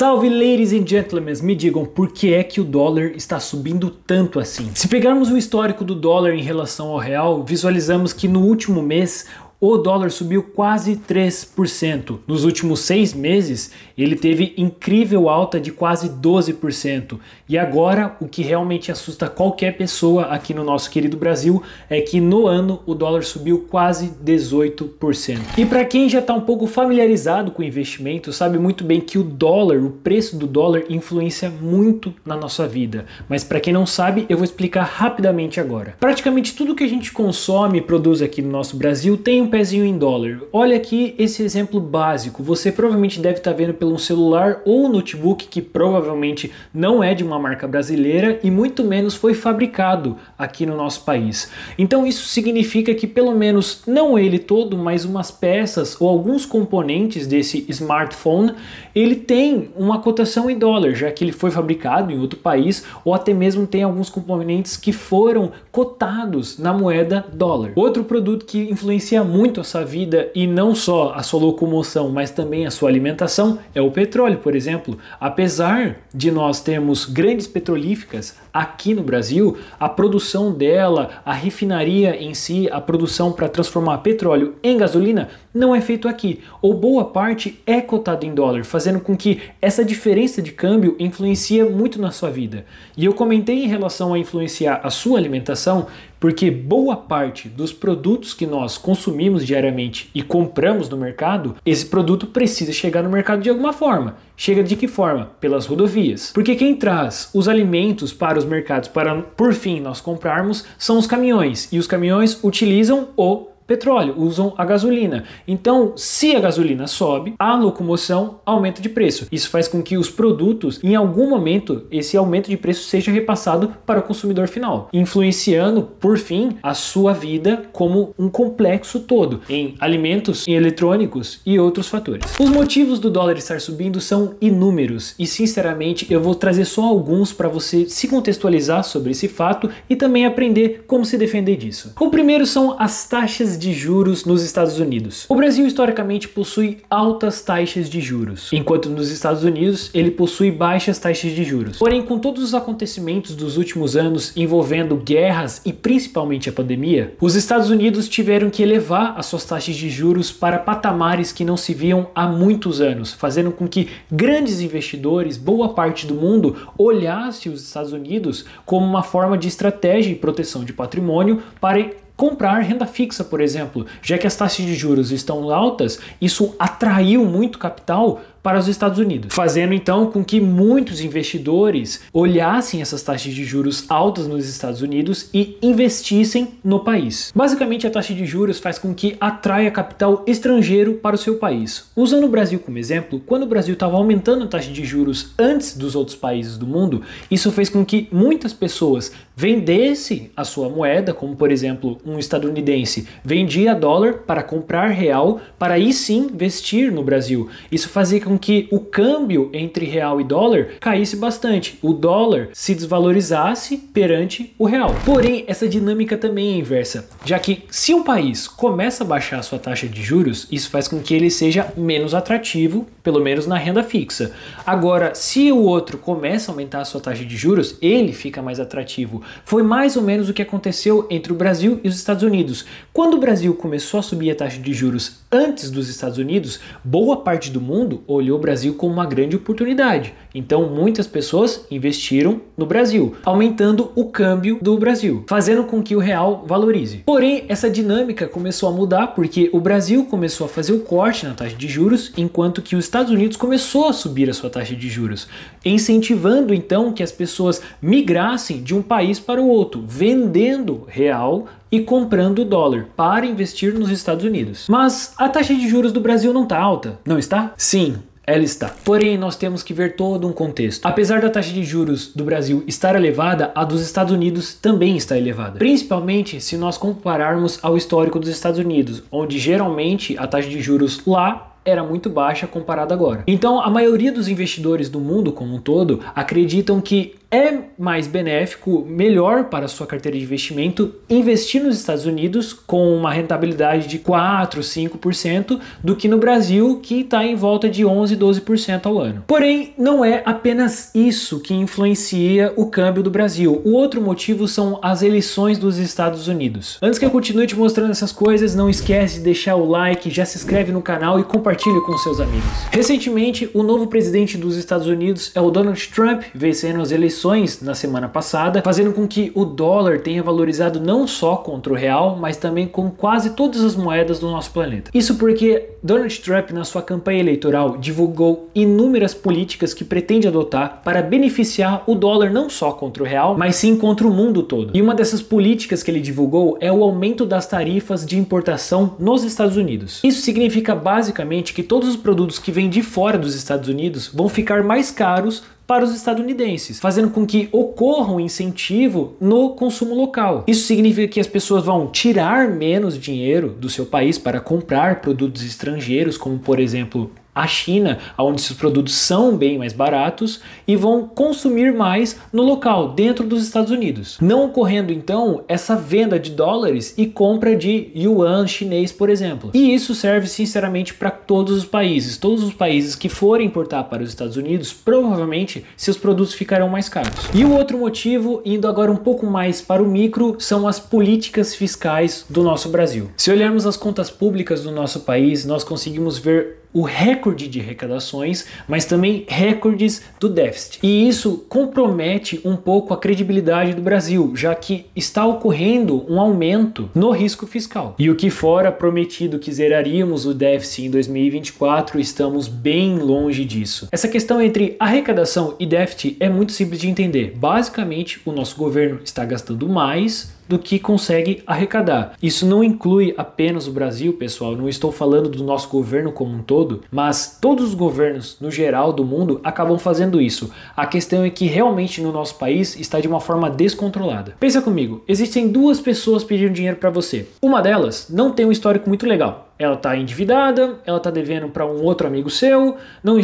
Salve, ladies and gentlemen, me digam por que é que o dólar está subindo tanto assim? Se pegarmos o histórico do dólar em relação ao real, visualizamos que no último mês o dólar subiu quase 3%. Nos últimos 6 meses, ele teve incrível alta de quase 12%. E agora, o que realmente assusta qualquer pessoa aqui no nosso querido Brasil é que no ano o dólar subiu quase 18%. E para quem já está um pouco familiarizado com investimento, sabe muito bem que o dólar, o preço do dólar, influencia muito na nossa vida. Mas para quem não sabe, eu vou explicar rapidamente agora. Praticamente tudo que a gente consome e produz aqui no nosso Brasil tem um pezinho em dólar. Olha aqui esse exemplo básico. Você provavelmente deve estar vendo pelo um celular ou notebook que provavelmente não é de uma marca brasileira e muito menos foi fabricado aqui no nosso país. Então isso significa que pelo menos, não ele todo, mas umas peças ou alguns componentes desse smartphone, ele tem uma cotação em dólar, já que ele foi fabricado em outro país, ou até mesmo tem alguns componentes que foram cotados na moeda dólar. Outro produto que influencia muito a sua vida e não só a sua locomoção, mas também a sua alimentação é o petróleo, por exemplo. Apesar de nós termos grandes petrolíferas aqui no Brasil, a produção dela, a refinaria em si, a produção para transformar petróleo em gasolina não é feito aqui, ou boa parte é cotado em dólar, fazendo com que essa diferença de câmbio influencia muito na sua vida. E eu comentei em relação a influenciar a sua alimentação, porque boa parte dos produtos que nós consumimos diariamente e compramos no mercado, esse produto precisa chegar no mercado de alguma forma. Chega de que forma? Pelas rodovias. Porque quem traz os alimentos para os mercados para, por fim, nós comprarmos, são os caminhões. E os caminhões utilizam o petróleo, usam a gasolina. Então, se a gasolina sobe, a locomoção aumenta de preço. Isso faz com que os produtos, em algum momento, esse aumento de preço seja repassado para o consumidor final, influenciando, por fim, a sua vida como um complexo todo, em alimentos, em eletrônicos e outros fatores. Os motivos do dólar estar subindo são inúmeros e, sinceramente, eu vou trazer só alguns para você se contextualizar sobre esse fato e também aprender como se defender disso. O primeiro são as taxas de juros nos Estados Unidos. O Brasil historicamente possui altas taxas de juros, enquanto nos Estados Unidos ele possui baixas taxas de juros. Porém, com todos os acontecimentos dos últimos anos envolvendo guerras e principalmente a pandemia, os Estados Unidos tiveram que elevar as suas taxas de juros para patamares que não se viam há muitos anos, fazendo com que grandes investidores, boa parte do mundo, olhasse os Estados Unidos como uma forma de estratégia e proteção de patrimônio para comprar renda fixa, por exemplo. Já que as taxas de juros estão altas, isso atraiu muito capital para os Estados Unidos, fazendo então com que muitos investidores olhassem essas taxas de juros altas nos Estados Unidos e investissem no país. Basicamente, a taxa de juros faz com que atraia capital estrangeiro para o seu país. Usando o Brasil como exemplo, quando o Brasil estava aumentando a taxa de juros antes dos outros países do mundo, isso fez com que muitas pessoas vendessem a sua moeda, como por exemplo um estadunidense vendia dólar para comprar real, para aí sim investir no Brasil. Isso fazia com que o câmbio entre real e dólar caísse bastante, o dólar se desvalorizasse perante o real. Porém, essa dinâmica também é inversa, já que se um país começa a baixar a sua taxa de juros, isso faz com que ele seja menos atrativo, pelo menos na renda fixa. Agora, se o outro começa a aumentar a sua taxa de juros, ele fica mais atrativo. Foi mais ou menos o que aconteceu entre o Brasil e os Estados Unidos. Quando o Brasil começou a subir a taxa de juros antes dos Estados Unidos, boa parte do mundo olhou o Brasil como uma grande oportunidade. Então muitas pessoas investiram no Brasil, aumentando o câmbio do Brasil, fazendo com que o real valorize. Porém, essa dinâmica começou a mudar porque o Brasil começou a fazer o corte na taxa de juros, enquanto que os Estados Unidos começou a subir a sua taxa de juros, incentivando então que as pessoas migrassem de um país para o outro, vendendo real e comprando dólar para investir nos Estados Unidos. Mas a taxa de juros do Brasil não está alta, não está? Sim, ela está. Porém, nós temos que ver todo um contexto. Apesar da taxa de juros do Brasil estar elevada, a dos Estados Unidos também está elevada. Principalmente se nós compararmos ao histórico dos Estados Unidos, onde geralmente a taxa de juros lá era muito baixa comparada agora. Então, a maioria dos investidores do mundo como um todo acreditam que é mais benéfico, melhor para a sua carteira de investimento investir nos Estados Unidos com uma rentabilidade de 4, 5% do que no Brasil, que está em volta de 11, 12% ao ano. Porém, não é apenas isso que influencia o câmbio do Brasil. O outro motivo são as eleições dos Estados Unidos. Antes que eu continue te mostrando essas coisas, não esquece de deixar o like, já se inscreve no canal e compartilhe com seus amigos. Recentemente, o novo presidente dos Estados Unidos é o Donald Trump, vencendo as eleições na semana passada, fazendo com que o dólar tenha valorizado não só contra o real, mas também com quase todas as moedas do nosso planeta. Isso porque Donald Trump, na sua campanha eleitoral, divulgou inúmeras políticas que pretende adotar para beneficiar o dólar não só contra o real, mas sim contra o mundo todo. E uma dessas políticas que ele divulgou é o aumento das tarifas de importação nos Estados Unidos. Isso significa basicamente que todos os produtos que vêm de fora dos Estados Unidos vão ficar mais caros para os estadunidenses, fazendo com que ocorra um incentivo no consumo local. Isso significa que as pessoas vão tirar menos dinheiro do seu país para comprar produtos estrangeiros, como por exemplo a China, onde esses produtos são bem mais baratos, e vão consumir mais no local, dentro dos Estados Unidos. Não ocorrendo então essa venda de dólares e compra de yuan chinês, por exemplo. E isso serve sinceramente para todos os países. Todos os países que forem importar para os Estados Unidos, provavelmente seus produtos ficarão mais caros. E o outro motivo, indo agora um pouco mais para o micro, são as políticas fiscais do nosso Brasil. Se olharmos as contas públicas do nosso país, nós conseguimos ver o recorde de arrecadações, mas também recordes do déficit. E isso compromete um pouco a credibilidade do Brasil, já que está ocorrendo um aumento no risco fiscal. E o que fora prometido que zeraríamos o déficit em 2024, estamos bem longe disso. Essa questão entre arrecadação e déficit é muito simples de entender. Basicamente, o nosso governo está gastando mais do que consegue arrecadar. Isso não inclui apenas o Brasil, pessoal, não estou falando do nosso governo como um todo, mas todos os governos, no geral, do mundo, acabam fazendo isso. A questão é que realmente no nosso país está de uma forma descontrolada. Pensa comigo, existem duas pessoas pedindo dinheiro para você. Uma delas não tem um histórico muito legal. Ela está endividada, ela está devendo para um outro amigo seu, não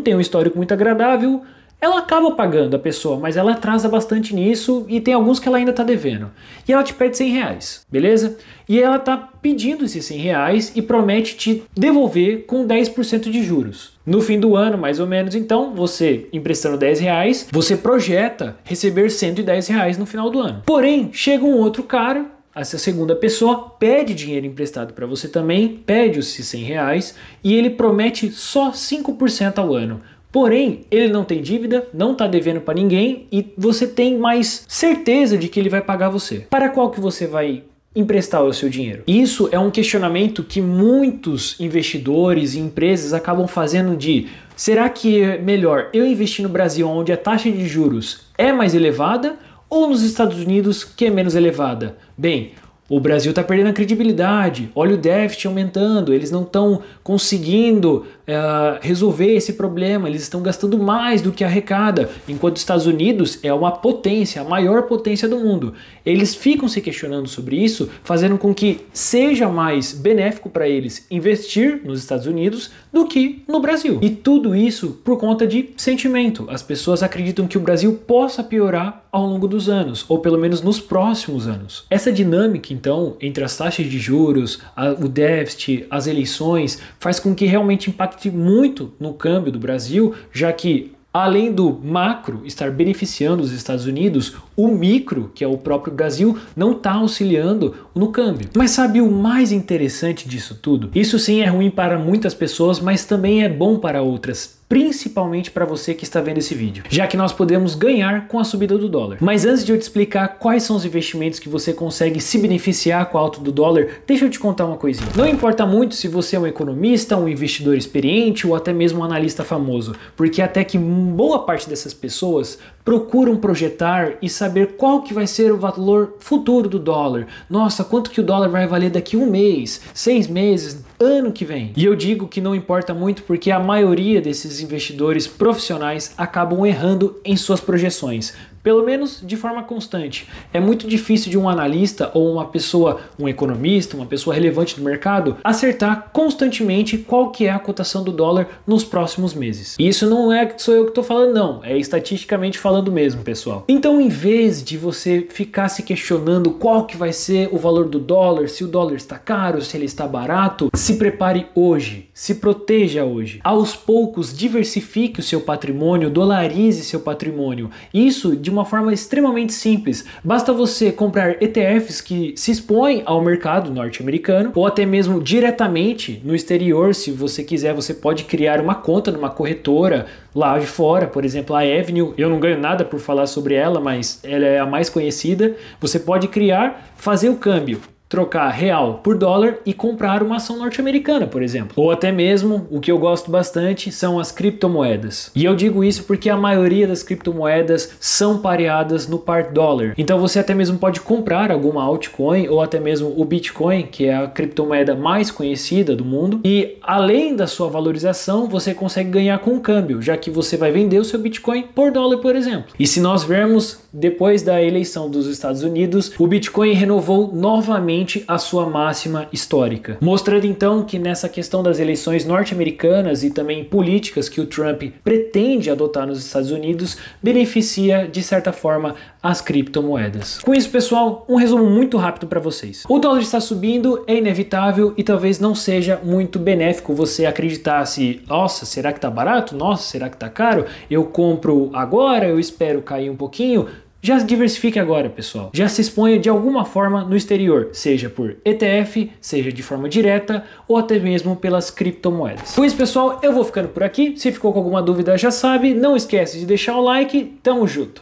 tem um histórico muito agradável. Ela acaba pagando a pessoa, mas ela atrasa bastante nisso e tem alguns que ela ainda está devendo. E ela te pede 100 reais, beleza? E ela está pedindo esses 100 reais e promete te devolver com 10% de juros. No fim do ano, mais ou menos, então, você emprestando 10 reais, você projeta receber 110 reais no final do ano. Porém, chega um outro cara, essa segunda pessoa pede dinheiro emprestado para você também, pede os 100 reais e ele promete só 5% ao ano. Porém, ele não tem dívida, não está devendo para ninguém e você tem mais certeza de que ele vai pagar você. Para qual que você vai emprestar o seu dinheiro? Isso é um questionamento que muitos investidores e empresas acabam fazendo de: será que é melhor eu investir no Brasil, onde a taxa de juros é mais elevada, ou nos Estados Unidos, que é menos elevada? Bem, o Brasil está perdendo a credibilidade, olha o déficit aumentando, eles não estão conseguindo resolver esse problema, eles estão gastando mais do que arrecada, enquanto os Estados Unidos é uma potência, a maior potência do mundo. Eles ficam se questionando sobre isso, fazendo com que seja mais benéfico para eles investir nos Estados Unidos do que no Brasil. E tudo isso por conta de sentimento. As pessoas acreditam que o Brasil possa piorar ao longo dos anos, ou pelo menos nos próximos anos. Essa dinâmica, então, entre as taxas de juros, o déficit, as eleições, faz com que realmente impacte muito no câmbio do Brasil, já que além do macro estar beneficiando os Estados Unidos, o micro, que é o próprio Brasil, não está auxiliando no câmbio. Mas sabe o mais interessante disso tudo? Isso sim é ruim para muitas pessoas, mas também é bom para outras, principalmente para você que está vendo esse vídeo, já que nós podemos ganhar com a subida do dólar. Mas antes de eu te explicar quais são os investimentos que você consegue se beneficiar com a alta do dólar, deixa eu te contar uma coisinha. Não importa muito se você é um economista, um investidor experiente ou até mesmo um analista famoso, porque até que boa parte dessas pessoas procuram projetar e saber qual que vai ser o valor futuro do dólar. Nossa, quanto que o dólar vai valer daqui um mês, 6 meses, ano que vem? E eu digo que não importa muito porque a maioria desses investidores profissionais acabam errando em suas projeções, pelo menos de forma constante. É muito difícil de um analista ou uma pessoa, um economista, uma pessoa relevante do mercado, acertar constantemente qual que é a cotação do dólar nos próximos meses. E isso não é sou eu que estou falando, não. É estatisticamente falando mesmo, pessoal. Então, em vez de você ficar se questionando qual que vai ser o valor do dólar, se o dólar está caro, se ele está barato, se prepare hoje, se proteja hoje. Aos poucos, diversifique o seu patrimônio, dolarize seu patrimônio. Isso de uma forma extremamente simples. Basta você comprar ETFs que se expõem ao mercado norte-americano ou até mesmo diretamente no exterior. Se você quiser, você pode criar uma conta numa corretora lá de fora, por exemplo, a Avenue. Eu não ganho nada por falar sobre ela, mas ela é a mais conhecida. Você pode criar, fazer o câmbio, trocar real por dólar e comprar uma ação norte-americana, por exemplo. Ou até mesmo, o que eu gosto bastante são as criptomoedas. E eu digo isso porque a maioria das criptomoedas são pareadas no par dólar. Então você até mesmo pode comprar alguma altcoin ou até mesmo o Bitcoin, que é a criptomoeda mais conhecida do mundo. E além da sua valorização, você consegue ganhar com o câmbio, já que você vai vender o seu Bitcoin por dólar, por exemplo. E se nós vermos, depois da eleição dos Estados Unidos, o Bitcoin renovou novamente a sua máxima histórica, mostrando então que nessa questão das eleições norte-americanas e também políticas que o Trump pretende adotar nos Estados Unidos, beneficia de certa forma as criptomoedas. Com isso, pessoal, um resumo muito rápido para vocês. O dólar está subindo, é inevitável e talvez não seja muito benéfico você acreditar se, nossa, será que tá barato? Nossa, será que tá caro? Eu compro agora, eu espero cair um pouquinho. Já diversifique agora, pessoal. Já se exponha de alguma forma no exterior, seja por ETF, seja de forma direta ou até mesmo pelas criptomoedas. Com isso, pessoal, eu vou ficando por aqui. Se ficou com alguma dúvida, já sabe, não esquece de deixar o like. Tamo junto!